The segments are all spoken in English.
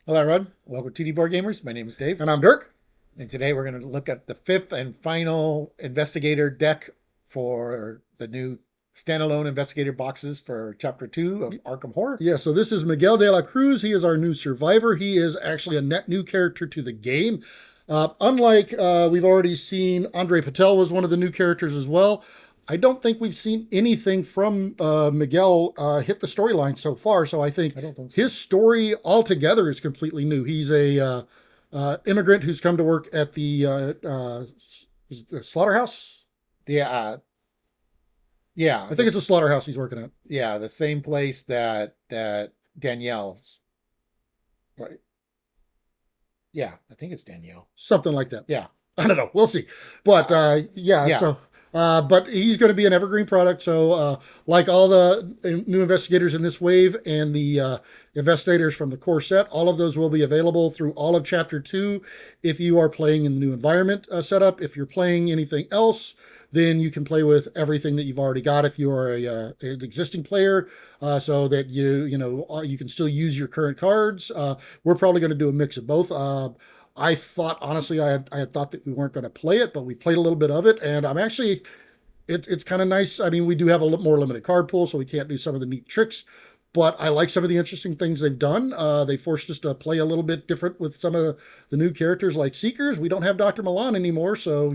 Hello, everyone. Welcome to TD Board Gamers. My name is Dave, And I'm Dirk. and today we're going to look at the fifth and final Investigator deck for the new standalone Investigator boxes for Chapter 2 of Arkham Horror. Yeah, so this is Miguel de la Cruz. He is our new survivor. He is actually a net new character to the game. Unlike we've already seen, Andre Patel was one of the new characters as well. I don't think we've seen anything from Miguel hit the storyline so far. So I think I don't think so. his story altogether is completely new. He's a immigrant who's come to work at is it the slaughterhouse. Yeah, yeah, I think it's a slaughterhouse he's working at. yeah, the same place that Danielle's. Right. Yeah, I think it's Danielle. Something like that. Yeah, I don't know. We'll see. But yeah, yeah, but he's going to be an evergreen product. So, like all the new investigators in this wave and the investigators from the core set, all of those will be available through all of Chapter 2 if you are playing in the new environment setup. If you're playing anything else, then you can play with everything that you've already got if you are an existing player, so that you can still use your current cards. We're probably going to do a mix of both. I thought honestly, I had thought that we weren't going to play it, but we played a little bit of it, and I'm actually it's kind of nice. I mean, we do have a little more limited card pool, so we can't do some of the neat tricks. But I like some of the interesting things they've done. They forced us to play a little bit different with some of the new characters like Seekers. We don't have Dr. Milan anymore, so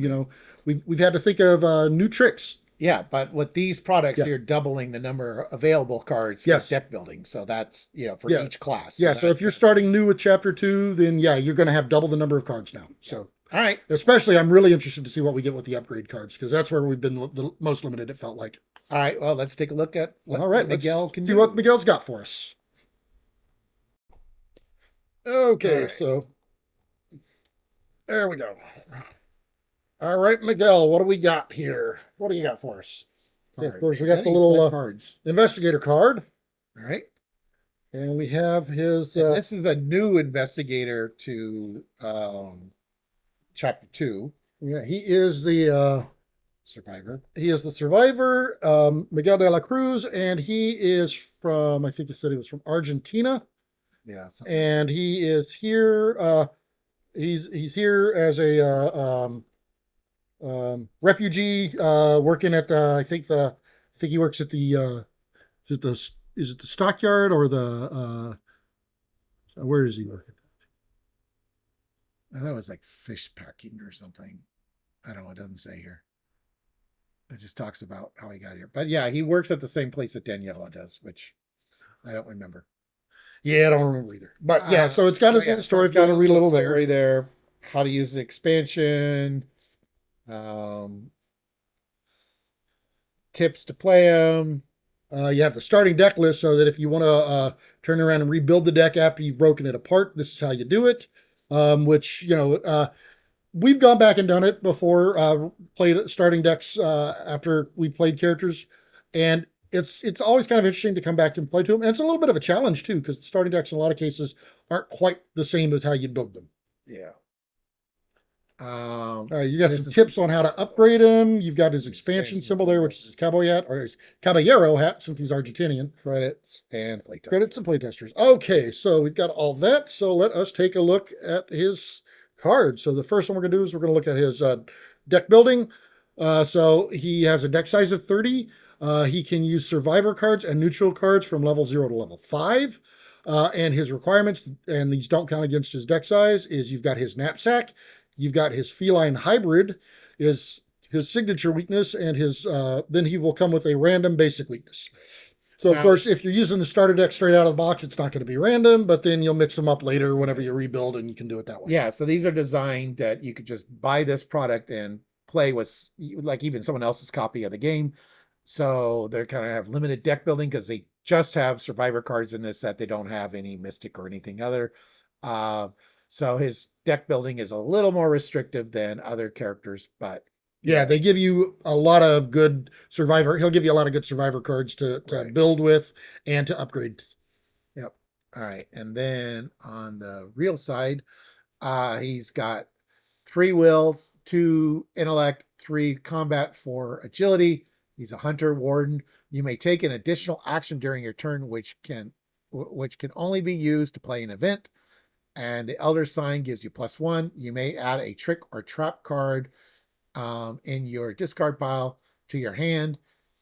we've had to think of new tricks. yeah. But with these products, Yeah. you're doubling the number of available cards for Yes. deck building. So that's for Yeah. each class. So Yeah. So if you're starting new with Chapter 2, then yeah, you're going to have double the number of cards now. So all right. especially, I'm really interested to see what we get with the upgrade cards because that's where we've been the most limited. It felt like. All right. Well, let's take a look at what All right, let's Miguel can see do. what Miguel's got for us. All Okay, right. so there we go. All right, Miguel, what do we got here? What do you got for us? Okay, of course, we got the little cards. investigator card, All right. and we have his. And this is a new investigator to chapter 2, Yeah, survivor. he is the survivor, Miguel de la Cruz, and he is from, I think he said he was from Argentina, Yeah. and he is here. He's here as a refugee working at I think he works at the is it the stockyard or the where is he working? I thought it was like fish packing or something. I don't know. It doesn't say here. It just talks about how he got here. But yeah, he works at the same place that Daniela does, which I don't remember. Yeah, I don't remember either. But yeah, so it's got his yeah, story. If you want to read a little there. Right there. How to use the expansion. Um, Tips to play them. You have the starting deck list so that if you want to turn around and rebuild the deck after you've broken it apart, this is how you do it. Which we've gone back and done it before. Played starting decks after we played characters, and it's always kind of interesting to come back and play to them. And it's a little bit of a challenge too because the starting decks in a lot of cases aren't quite the same as how you build them. Yeah. You got some tips on how to upgrade him. You've got his expansion symbol there, which is his cowboy hat or his caballero hat, since he's Argentinian. Credits and playtesters. Credits and playtesters. Okay, so we've got all that. So let us take a look at his card. So the first one we're going to do is we're going to look at his deck building. So he has a deck size of 30. He can use survivor cards and neutral cards from level 0 to level 5. And his requirements, and these don't count against his deck size, is you've got his knapsack. You've got his feline hybrid is his signature weakness, and his then he will come with a random basic weakness. So of course, if you're using the starter deck straight out of the box, it's not going to be random, but then you'll mix them up later whenever you rebuild, and you can do it that way. Yeah, so these are designed that you could just buy this product and play with, like, even someone else's copy of the game. So they're kind of have limited deck building because they just have survivor cards in this set. They don't have any mystic or anything other. So his deck building is a little more restrictive than other characters, but yeah, they give you a lot of good survivor. He'll give you a lot of good survivor cards to build with and to upgrade. Yep. All right. And then on the real side, he's got 3 will, 2 intellect, 3 combat, 4 agility. He's a hunter warden. You may take an additional action during your turn, which can only be used to play an event. And the Elder Sign gives you +1. You may add a trick or trap card in your discard pile to your hand.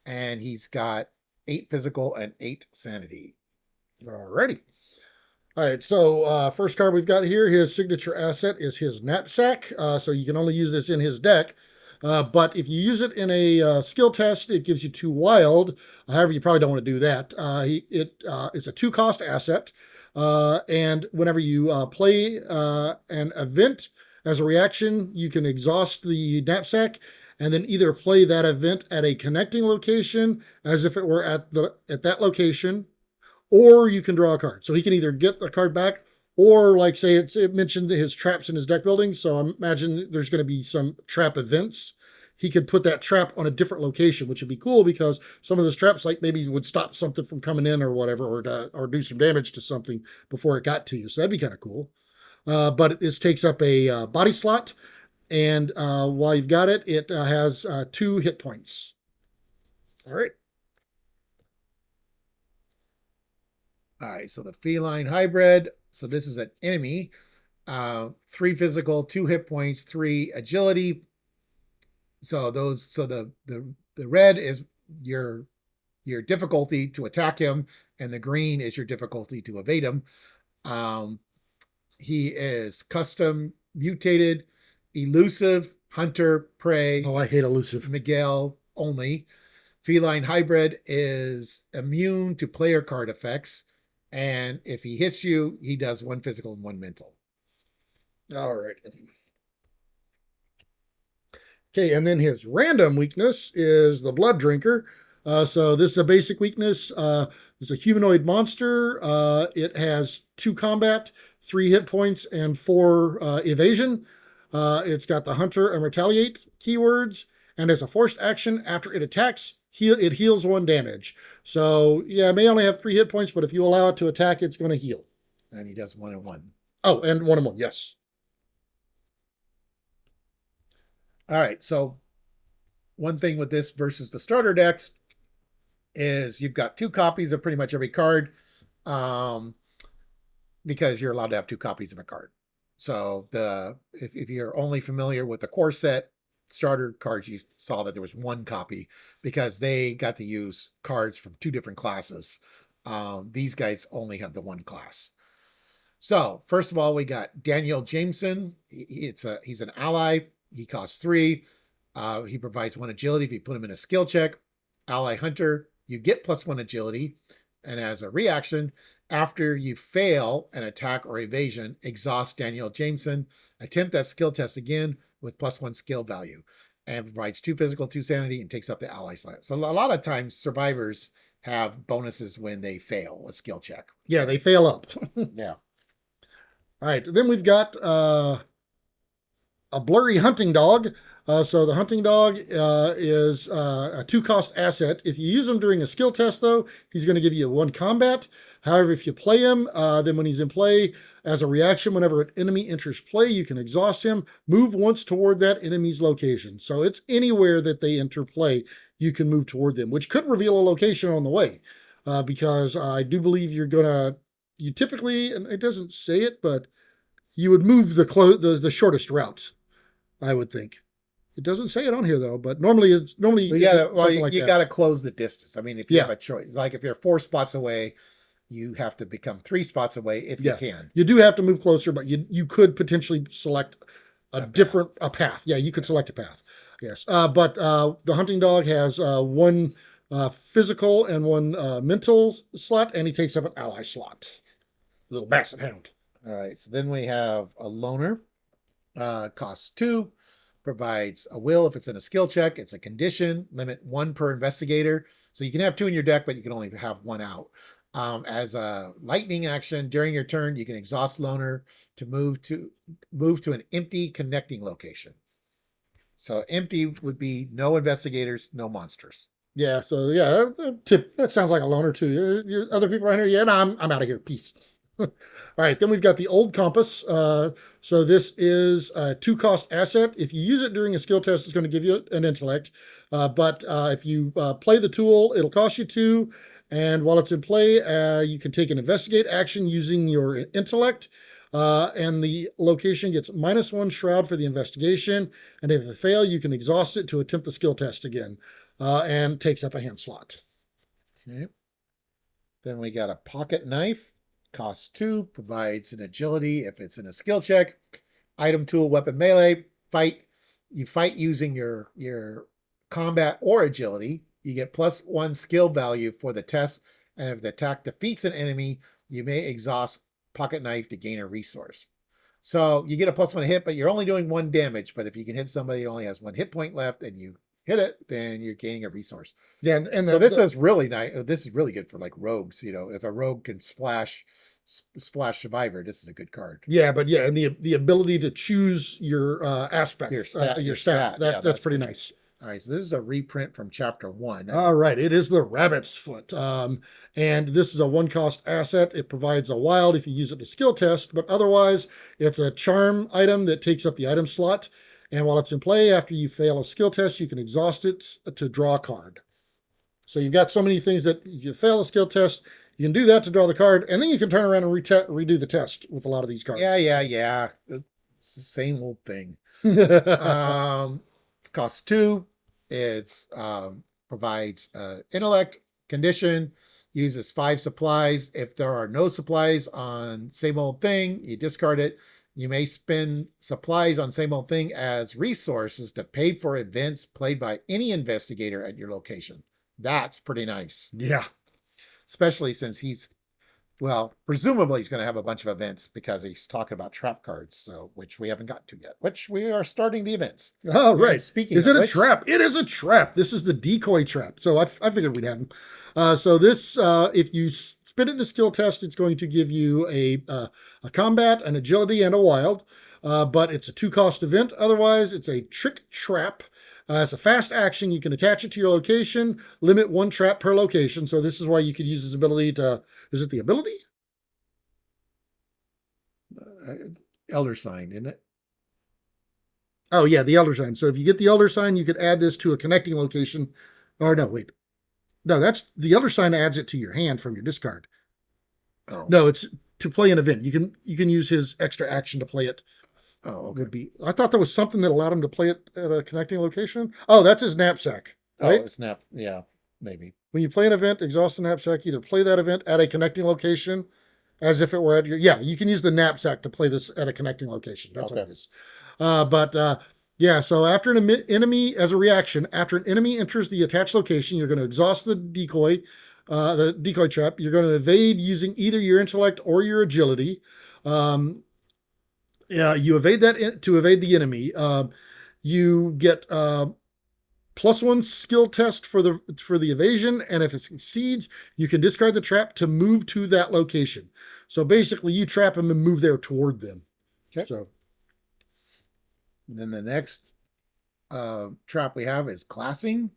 And he's got 8 physical and 8 sanity. Alrighty. All right, so first card we've got here, his signature asset is his knapsack. So you can only use this in his deck. But if you use it in a skill test, it gives you 2 wild. However, you probably don't want to do that. It is a 2-cost asset. And whenever you play an event as a reaction, you can exhaust the knapsack and then either play that event at a connecting location as if it were at that location, or you can draw a card. So he can either get the card back, or like say it mentioned his traps in his deck building. So I imagine there's going to be some trap events. He could put that trap on a different location, which would be cool because some of those traps, like maybe would stop something from coming in or whatever, or do some damage to something before it got to you. So that'd be kind of cool. But this takes up a body slot, and while you've got it, it has 2 hit points. All right. All right, so the feline hybrid. So this is an enemy. 3 physical, 2 hit points, 3 agility. So the red is your difficulty to attack him, and the green is your difficulty to evade him. He is custom mutated, elusive, hunter, prey. Oh, I hate elusive. Miguel only. Feline hybrid is immune to player card effects. And if he hits you, he does 1 physical and 1 mental. All right. Okay, and then his random weakness is the Blood Drinker. So this is a basic weakness. It's a humanoid monster. It has 2 combat, 3 hit points, and 4 evasion. It's got the Hunter and Retaliate keywords. And as a forced action, after it attacks, it heals 1 damage. So, yeah, it may only have 3 hit points, but if you allow it to attack, it's going to heal. And he does 1 and 1. Oh, and 1 and 1, yes. All right, so one thing with this versus the starter decks is you've got 2 copies of pretty much every card, because you're allowed to have 2 copies of a card. So if you're only familiar with the core set starter cards, you saw that there was 1 copy because they got to use cards from 2 different classes. These guys only have the 1 class. So first of all, we got Daniel Jameson. He's an ally. He costs 3. He provides 1 agility if you put him in a skill check. Ally Hunter, you get +1 agility. And as a reaction, after you fail an attack or evasion, exhaust Daniel Jameson. Attempt that skill test again with +1 skill value. And provides 2 physical, 2 sanity, and takes up the ally slot. So a lot of times survivors have bonuses when they fail a skill check. Yeah, they fail up. Yeah. All right, then we've got a blurry hunting dog. So the hunting dog is a 2-cost asset. If you use him during a skill test, though, he's going to give you 1 combat. However, if you play him, then when he's in play, as a reaction, whenever an enemy enters play, you can exhaust him, move once toward that enemy's location. So it's anywhere that they enter play, you can move toward them, which could reveal a location on the way. Because I do believe you typically, and it doesn't say it, but you would move the shortest route, I would think. It doesn't say it on here though, but normally you gotta close the distance. I mean, if you have a choice, like if you're 4 spots away, you have to become 3 spots away if you can. You do have to move closer, but you could potentially select a path. Yeah, you could select a path. Yes, but the hunting dog has 1 physical and 1 mental slot, and he takes up an ally slot. Little basset hound. All right, so then we have a loner. Costs 2. Provides a will if it's in a skill check. It's a condition. Limit 1 per investigator. So you can have 2 in your deck, but you can only have 1 out. As a lightning action during your turn, you can exhaust loner to move to an empty connecting location. So empty would be no investigators, no monsters. Yeah. So yeah, that sounds like a loner too. Other people right here. Yeah, no, I'm out of here. Peace. All right, then we've got the old compass. So this is a 2-cost asset. If you use it during a skill test, it's going to give you an intellect. But if you play the tool, it'll cost you 2. And while it's in play, you can take an investigate action using your intellect. And the location gets -1 shroud for the investigation. And if it fails, you can exhaust it to attempt the skill test again, and takes up a hand slot. Okay. Then we got a pocket knife. Costs 2, provides an agility if it's in a skill check. Item tool, weapon melee, fight. You fight using your combat or agility. You get +1 skill value for the test, and if the attack defeats an enemy, you may exhaust pocket knife to gain a resource. So you get a +1 hit, but you're only doing 1 damage. But if you can hit somebody who only has 1 hit point left and you hit it, then you're gaining a resource. Yeah, and So this is really nice. This is really good for like rogues. You know, if a rogue can splash survivor, this is a good card. yeah, but yeah, and the ability to choose your aspect, Your stat, your stat, yeah, that's pretty nice. All right, so this is a reprint from chapter 1. All right, it is the rabbit's foot. And this is a 1-cost asset. It provides a wild if you use it to skill test, but otherwise it's a charm item that takes up the item slot. And while it's in play, after you fail a skill test, you can exhaust it to draw a card. So you've got so many things that if you fail a skill test, you can do that to draw the card, and then you can turn around and redo the test with a lot of these cards. Yeah. It's the same old thing. It costs 2. It's provides intellect, condition, uses 5 supplies. If there are no supplies on same old thing, you discard it. You may spend supplies on same old thing as resources to pay for events played by any investigator at your location. That's pretty nice. Yeah. Especially since presumably he's going to have a bunch of events because he's talking about trap cards, so which we haven't gotten to yet, which we are starting the events. Oh, right. And speaking is of it a which, trap? It is a trap. This is the decoy trap. So I figured we'd have them. So this, if you spin it in a skill test, it's going to give you a combat, an agility, and a wild. But it's a 2-cost event. Otherwise, it's a trick trap. It's a fast action. You can attach it to your location, limit 1 trap per location. So this is why you could use his ability to, is it the ability? Elder Sign, isn't it? Oh, yeah, the Elder Sign. So if you get the Elder Sign, you could add this to a connecting location. Or no, wait. No, that's the Elder Sign adds it to your hand from your discard. Oh. No, it's to play an event. You can use his extra action to play it. Oh, okay. Would be. I thought there was something that allowed him to play it at a connecting location. Oh, that's his knapsack, right? Oh, snap. Yeah, maybe. When you play an event, exhaust the knapsack. Either play that event at a connecting location, as if it were at your. Yeah, you can use the knapsack to play this at a connecting location. That's what it is. Yeah. So after an enemy, as a reaction, after an enemy enters the attached location, you're going to exhaust the decoy trap. You're going to evade using either your intellect or your agility. You evade that to evade the enemy. You get +1 skill test for the evasion, and if it succeeds, you can discard the trap to move to that location. So basically, you trap them and move there toward them. Okay. So and then the next trap we have is Glassing.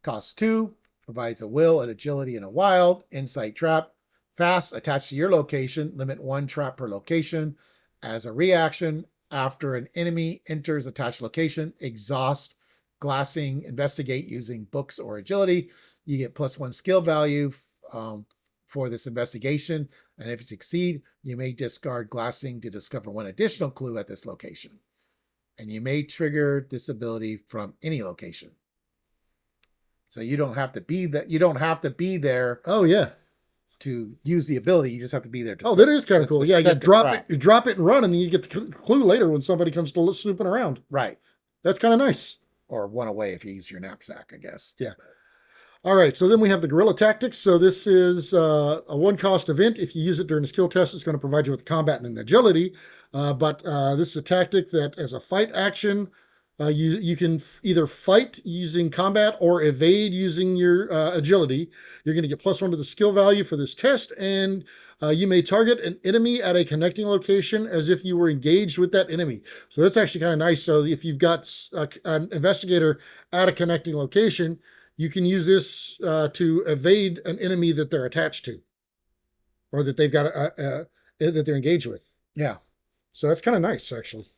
Costs 2, provides a will, an agility, and a wild. Insight trap. Fast, attached to your location, limit 1 trap per location. As a reaction, after an enemy enters attached location, exhaust, glassing, investigate using books or agility. You get +1 skill value for this investigation. And if you succeed, you may discard glassing to discover 1 additional clue at this location. And you may trigger this ability from any location. So you don't have to be that. You don't have to be there. Oh yeah. To use the ability, you just have to be there. That is kind of cool. Yeah, you drop it and run, and then you get the clue later when somebody comes to snooping around. Right. That's kind of nice. Or 1 away if you use your knapsack, I guess. Yeah. All right, so then we have the Guerrilla Tactics. So this is a 1-cost event. If you use it during a skill test, it's going to provide you with combat and agility. But this is a tactic that, as a fight action, you can either fight using combat or evade using your agility. You're going to get +1 to the skill value for this test, and you may target an enemy at a connecting location as if you were engaged with that enemy. So that's actually kind of nice. So if you've got an investigator at a connecting location, you can use this to evade an enemy that they're attached to, or that they've got that they're engaged with. Yeah. So that's kind of nice, actually.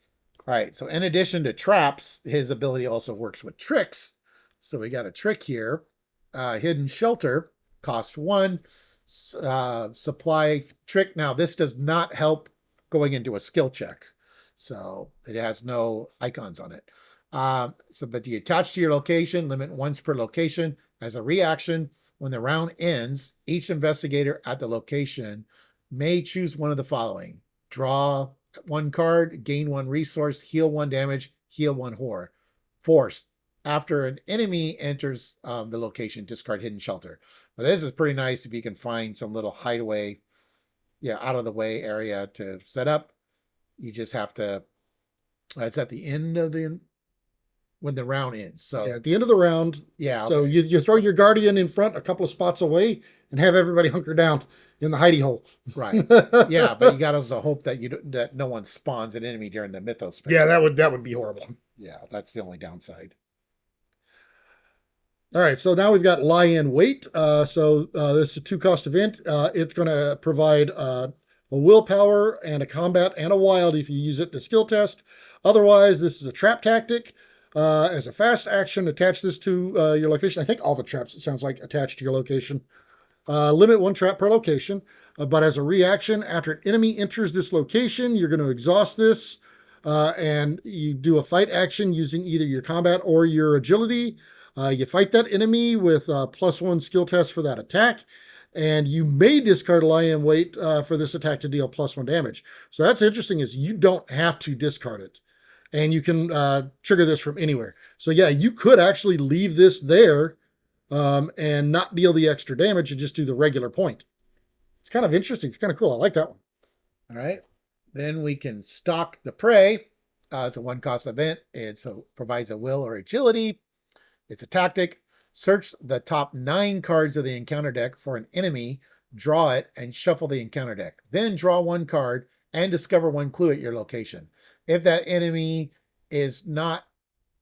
All right. So in addition to traps, his ability also works with tricks. So we got a trick here. Hidden Shelter, cost 1. Supply trick. Now, this does not help going into a skill check. So it has no icons on it. But you attach to your location, limit once per location. As a reaction, when the round ends, each investigator at the location may choose one of the following: draw one card, gain one resource, heal one damage, heal one horror. Force. After an enemy enters the location, discard hidden shelter. But this is pretty nice if you can find some little hideaway, out of the way area to set up. You just have to. It's at the end of when the round ends. So Yeah, at the end of the round. yeah. So you throw your guardian in front a couple of spots away and have everybody hunker down in the hidey hole. Right. Yeah, but you got to also hope that no one spawns an enemy during the mythos phase. Yeah, that would be horrible. Yeah, that's the only downside. All right, so now we've got lie in wait. This is a 2-cost event. It's going to provide a willpower and a combat and a wild if you use it to skill test. Otherwise, this is a trap tactic. As a fast action, attach this to your location. I think all the traps, it sounds like, attached to your location. Limit one trap per location. But as a reaction, after an enemy enters this location, you're going to exhaust this. And you do a fight action using either your combat or your agility. You fight that enemy with +1 skill test for that attack. And you may discard a lie in wait for this attack to deal +1 damage. So that's interesting, is you don't have to discard it. And you can trigger this from anywhere. So yeah, you could actually leave this there and not deal the extra damage and just do the regular point. It's kind of interesting. It's kind of cool. I like that one. All right. Then we can stalk the prey. It's a 1-cost event. It provides a will or agility. It's a tactic. Search the top 9 cards of the encounter deck for an enemy, draw it, and shuffle the encounter deck. Then draw 1 card and discover 1 clue at your location. If that enemy is not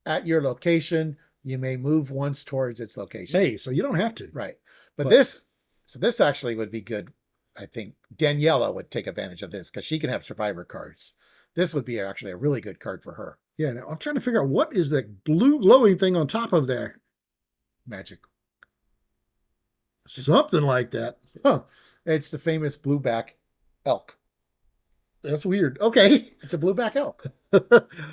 at your location, you may move once towards its location. Hey, so you don't have to. Right. But this actually would be good. I think Daniela would take advantage of this because she can have survivor cards. This would be actually a really good card for her. Yeah, now I'm trying to figure out what is that blue glowing thing on top of there. Magic. Something like that. Huh. It's the famous blueback elk. That's weird. Okay. It's a blueback elk.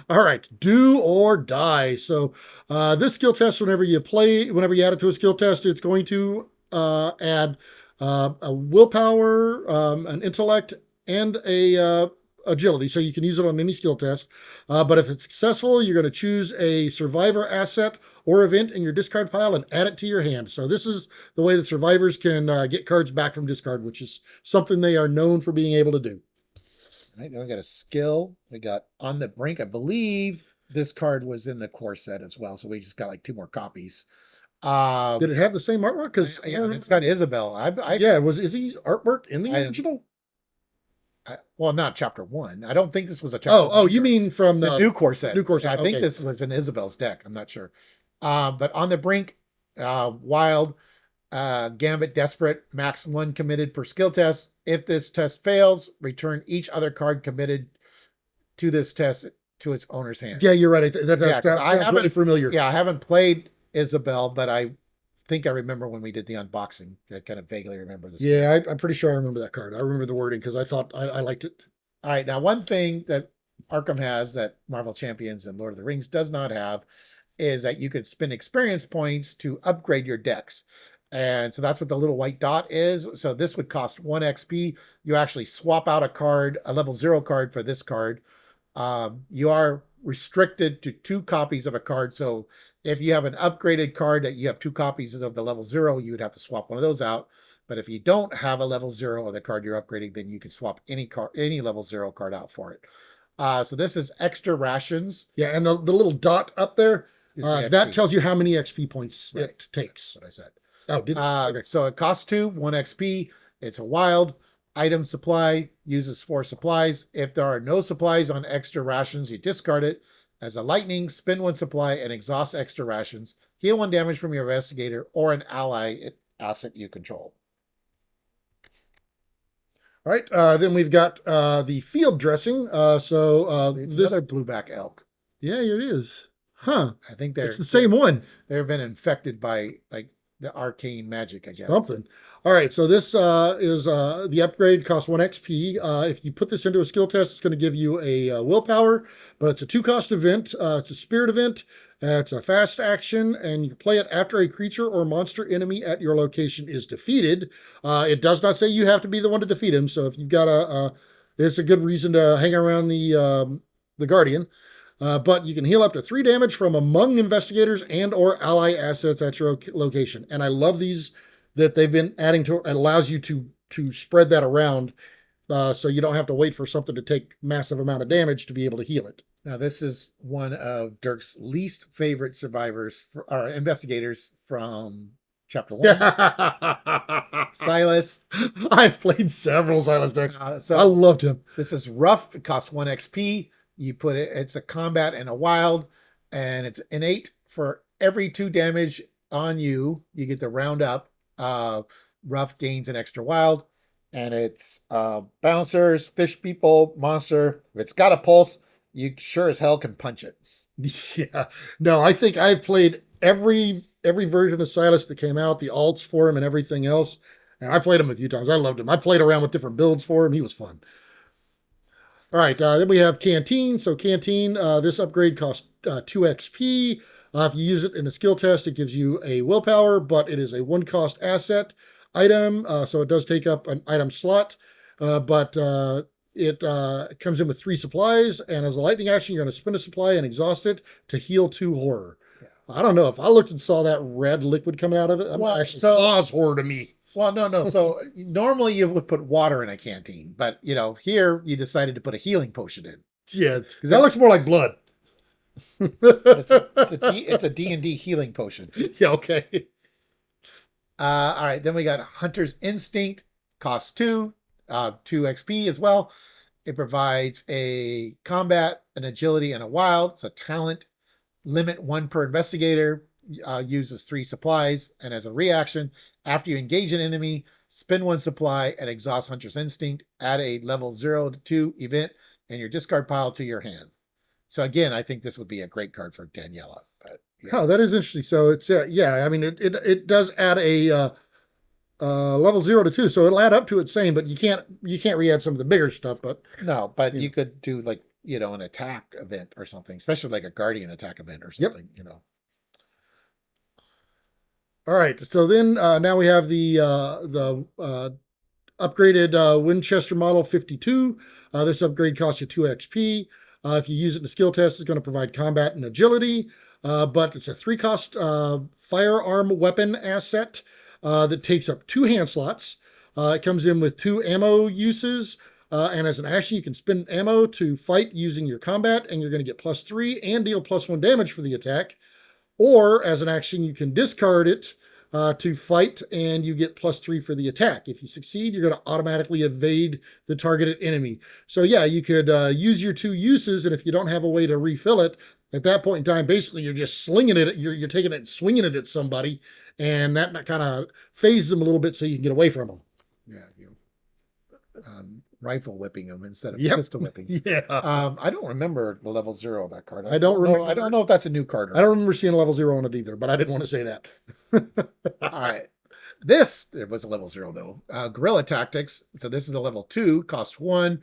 All right. Do or die. So this skill test, whenever you add it to a skill test, it's going to add a willpower, an intellect, and a agility. So you can use it on any skill test. But if it's successful, you're going to choose a survivor asset or event in your discard pile and add it to your hand. So this is the way the survivors can get cards back from discard, which is something they are known for being able to do. All right, then we got a skill. We got On the Brink. I believe this card was in the core set as well, so we just got like 2 more copies. Did it have the same artwork? Because it's got Isabel. Is his artwork in the original? Well, not chapter 1. I don't think this was a chapter. Oh, you mean from the new core set? New core set. I think this was in Isabel's deck. I'm not sure. But On the Brink, wild, Gambit, desperate, max 1 committed per skill test. If this test fails, return each other card committed to this test to its owner's hand. Yeah, you're right. That sounds really familiar. Yeah, I haven't played Isabel, but I think I remember when we did the unboxing. I kind of vaguely remember this. Yeah, I'm pretty sure I remember that card. I remember the wording because I thought I liked it. All right, now one thing that Arkham has that Marvel Champions and Lord of the Rings does not have is that you could spend experience points to upgrade your decks. And so that's what the little white dot is. So this would cost 1 XP. You actually swap out a level 0 card for this card. You are restricted to 2 copies of a card. So if you have an upgraded card that you have 2 copies of the level 0, you would have to swap one of those out. But if you don't have a level 0 of the card you're upgrading, then you can swap any level 0 card out for it. So this is extra rations. Yeah, and the little dot up there, that tells you how many XP points it takes. That's what I said. Oh, did it? Okay. So it costs 1 XP. It's a wild. Item supply uses 4 supplies. If there are no supplies on extra rations, you discard it. As a lightning, spend 1 supply and exhaust extra rations. Heal 1 damage from your investigator or an ally asset you control. All right. Then we've got the field dressing. It's another blueback elk. Yeah, here it is. Huh. I think it's the same one. They've been infected by the arcane magic, I guess. Something. All right, so this is the upgrade costs 1 XP. If you put this into a skill test, it's going to give you a willpower, but it's a 2-cost event. It's a spirit event. It's a fast action, and you can play it after a creature or monster enemy at your location is defeated. It does not say you have to be the one to defeat him, so if you've got it's a good reason to hang around the Guardian. But you can heal up to 3 damage from among investigators and or ally assets at your location. And I love these that they've been adding to it. It allows you to spread that around so you don't have to wait for something to take massive amount of damage to be able to heal it. Now, this is one of Dirk's least favorite survivors or investigators from chapter 1. Silas. I've played several Silas decks. So I loved him. This is rough. It costs 1 XP. You put it, it's a combat and a wild, and it's innate. For every 2 damage on you, you get to round up. Rough gains an extra wild, and it's bouncers, fish people, monster. If it's got a pulse, you sure as hell can punch it. Yeah. No, I think I've played every version of Silas that came out, the alts for him and everything else. And I played him a few times. I loved him. I played around with different builds for him. He was fun. All right, then we have Canteen. So Canteen, this upgrade costs 2 XP. If you use it in a skill test, it gives you a willpower, but it is a 1-cost asset item, so it does take up an item slot. But it comes in with 3 supplies, and as a lightning action, you're going to spend a supply and exhaust it to heal 2 horror. Yeah. I don't know if I looked and saw that red liquid coming out of it. That actually cause horror to me. Well, no. So normally you would put water in a canteen, but here you decided to put a healing potion in. Yeah, because that looks more like blood. It's a D&D healing potion. Yeah, okay. All right, then we got Hunter's Instinct, costs 2 XP as well. It provides a combat, an agility, and a wild. It's a talent. Limit 1 per investigator. Uses 3 supplies, and as a reaction, after you engage an enemy, spend 1 supply and exhaust Hunter's Instinct. Add a level 0 to 2 event in your discard pile to your hand. So again, I think this would be a great card for Daniela. But, yeah. Oh, that is interesting. So it's yeah, I mean it does add a level 0 to 2, so it'll add up to its same, but you can't re-add some of the bigger stuff. But no, but you could do like an attack event or something, especially like a Guardian attack event or something. Yep. All right, so then now we have the upgraded Winchester Model 52. This upgrade costs you 2 XP. If you use it in a skill test, it's going to provide combat and agility, but it's a 3-cost firearm weapon asset that takes up 2 hand slots. It comes in with 2 ammo uses, and as an action, you can spend ammo to fight using your combat, and you're going to get +3 and deal +1 damage for the attack. Or as an action, you can discard it to fight, and you get +3 for the attack. If you succeed, you're going to automatically evade the targeted enemy. So yeah, you could use your 2 uses, and if you don't have a way to refill it, at that point in time, basically you're just slinging it. You're taking it and swinging it at somebody, and that kind of phases them a little bit so you can get away from them. Yeah, rifle whipping them instead of pistol whipping. Yeah. I don't remember the level 0 of that card. I don't remember. I don't know if that's a new card. I don't remember seeing a level 0 on it either, but I didn't want to say that. All right. There was a level 0 though. Guerrilla Tactics. So this is a level 2, cost 1.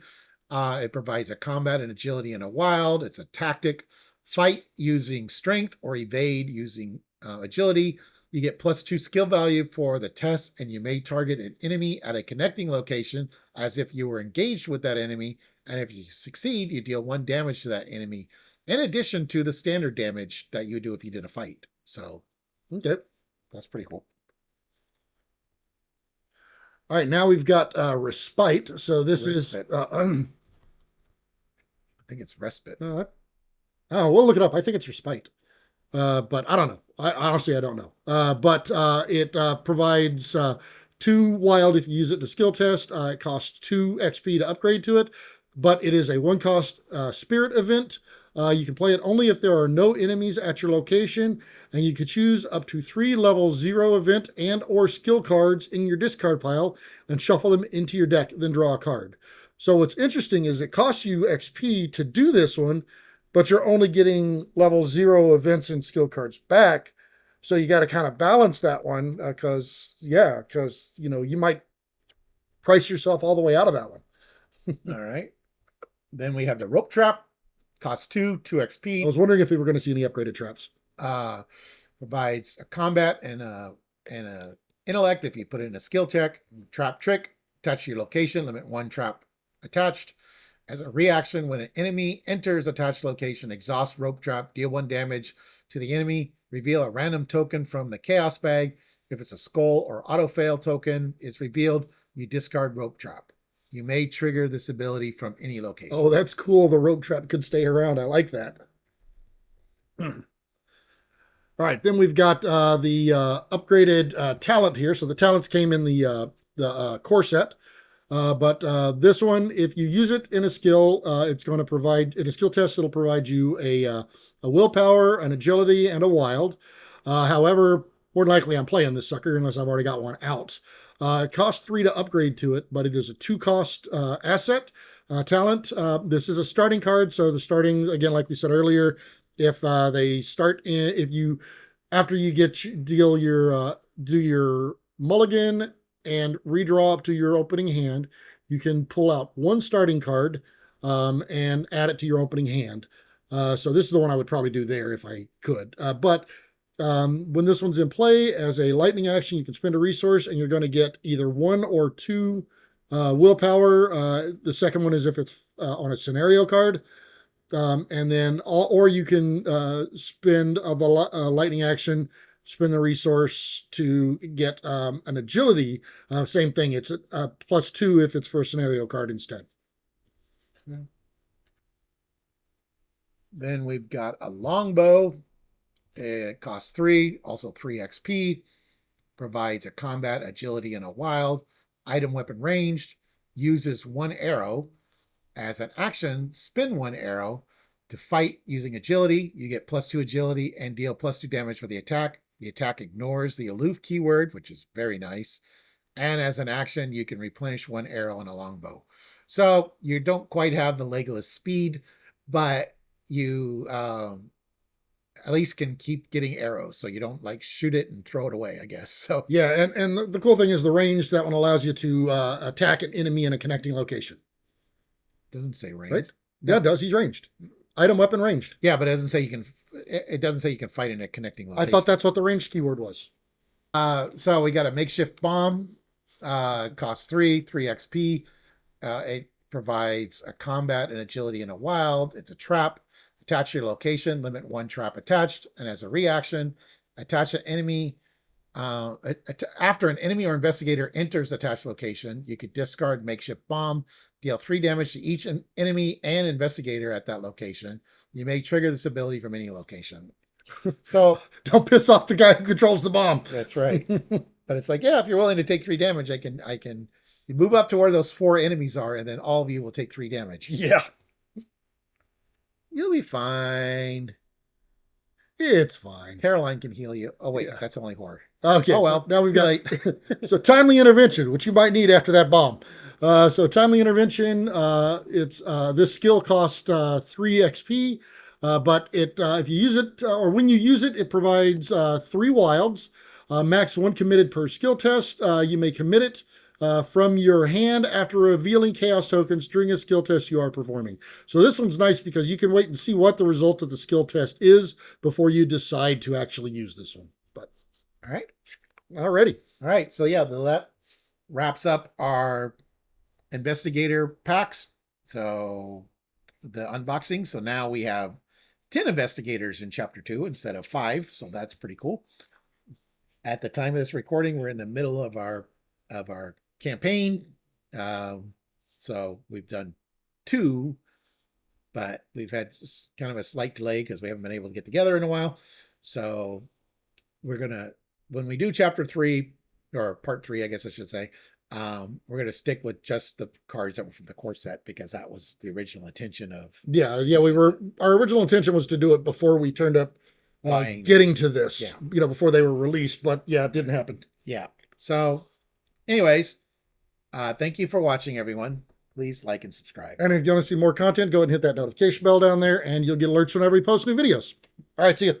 It provides a combat and agility and a wild. It's a tactic. Fight using strength or evade using agility. You get +2 skill value for the test, and you may target an enemy at a connecting location as if you were engaged with that enemy. And if you succeed, you deal 1 damage to that enemy, in addition to the standard damage that you would do if you did a fight. So, okay, that's pretty cool. All right, now we've got Respite. So this Respite. is... I think it's Respite. We'll look it up. I think it's Respite. But I don't know. Honestly, I don't know. But it provides 2 wild if you use it in a skill test. It costs 2 XP to upgrade to it, but it is a 1-cost spirit event. You can play it only if there are no enemies at your location, and you can choose up to 3 level 0 event and or skill cards in your discard pile and shuffle them into your deck, then draw a card. So what's interesting is it costs you XP to do this one, but you're only getting level 0 events and skill cards back. So you got to kind of balance that one because you might price yourself all the way out of that one. All right. Then we have the rope trap, costs 2 I XP. was wondering if we were going to see any upgraded traps. Provides a combat and a intellect if you put in a skill check. Trap trick, attach to your location, limit 1 trap attached. As a reaction, when an enemy enters attached location, exhaust rope trap, deal 1 damage to the enemy, reveal a random token from the chaos bag. If it's a skull or auto fail token is revealed, you discard rope trap. You may trigger this ability from any location. Oh, that's cool. The rope trap could stay around. I like that. All right, then we've got the upgraded talent here. So the talents came in the core set. But this one, if you use it in a skill, it's going to provide, in a skill test, it'll provide you a willpower, an agility, and a wild. However, more than likely I'm playing this sucker unless I've already got one out. It costs 3 to upgrade to it, but it is a 2-cost asset talent. This is a starting card, so the starting, again, like we said earlier, if they start in, if you, after you do your mulligan and redraw up to your opening hand, you can pull out 1 starting card and add it to your opening hand. So this is the one I would probably do there if I could. But when this one's in play as a lightning action, you can spend a resource and you're going to get either 1 or 2 willpower. The second one is if it's on a scenario card. And then, or you can spend a lightning action, spend a resource to get an agility. Same thing. It's a +2 if it's for a scenario card instead. Okay. Then we've got a longbow. It costs 3, also 3 XP. Provides a combat, agility, and a wild. Item weapon ranged. Uses 1 arrow. As an action, spin 1 arrow to fight using agility. You get +2 agility and deal +2 damage for the attack. The attack ignores the aloof keyword, which is very nice. And as an action, you can replenish 1 arrow on a longbow. So you don't quite have the Legolas speed, but you at least can keep getting arrows, so you don't like shoot it and throw it away, I guess. So yeah, and the cool thing is the range. That one allows you to attack an enemy in a connecting location. Doesn't say range. Right? Yeah, it does. He's ranged. Item weapon ranged. Yeah, but it doesn't say you can. It doesn't say you can fight in a connecting location. I thought that's what the ranged keyword was. So we got a makeshift bomb. Costs 3 XP. It provides a combat, an agility, and a wild. It's a trap. Attach your location. Limit 1 trap attached. And as a reaction, attach an enemy. After an enemy or investigator enters the attached location, you could discard makeshift bomb, deal 3 damage to each enemy and investigator at that location. You may trigger this ability from any location. So don't piss off the guy who controls the bomb. That's right. But it's like, yeah, if you're willing to take 3 damage, I can you move up to where those 4 enemies are, and then all of you will take 3 damage. Yeah. You'll be fine. It's fine. Caroline can heal you. Oh, wait, Yeah. That's only horror. Okay. Oh, well. Now we've got so timely intervention, which you might need after that bomb. So timely intervention, it's this skill costs 3 XP, but if you use it or when you use it, it provides 3 wilds, max 1 committed per skill test. You may commit it from your hand after revealing chaos tokens during a skill test you are performing. So this one's nice because you can wait and see what the result of the skill test is before you decide to actually use this one. But all right. Alrighty. All right. So yeah, that wraps up our Investigator packs. So the unboxing. So now we have 10 investigators in chapter 2 instead of 5. So that's pretty cool. At the time of this recording, we're in the middle of our campaign. So we've done 2, but we've had kind of a slight delay because we haven't been able to get together in a while. So we're gonna, when we do chapter 3 or part 3, I guess I should say, we're gonna stick with just the cards that were from the core set because that was the original intention of. Yeah. Our original intention was to do it before we turned up getting to this. Yeah. Before they were released, but yeah, it didn't happen. Yeah. So, anyways. Thank you for watching, everyone. Please like and subscribe. And if you want to see more content, go ahead and hit that notification bell down there, and you'll get alerts whenever we post new videos. All right, see you.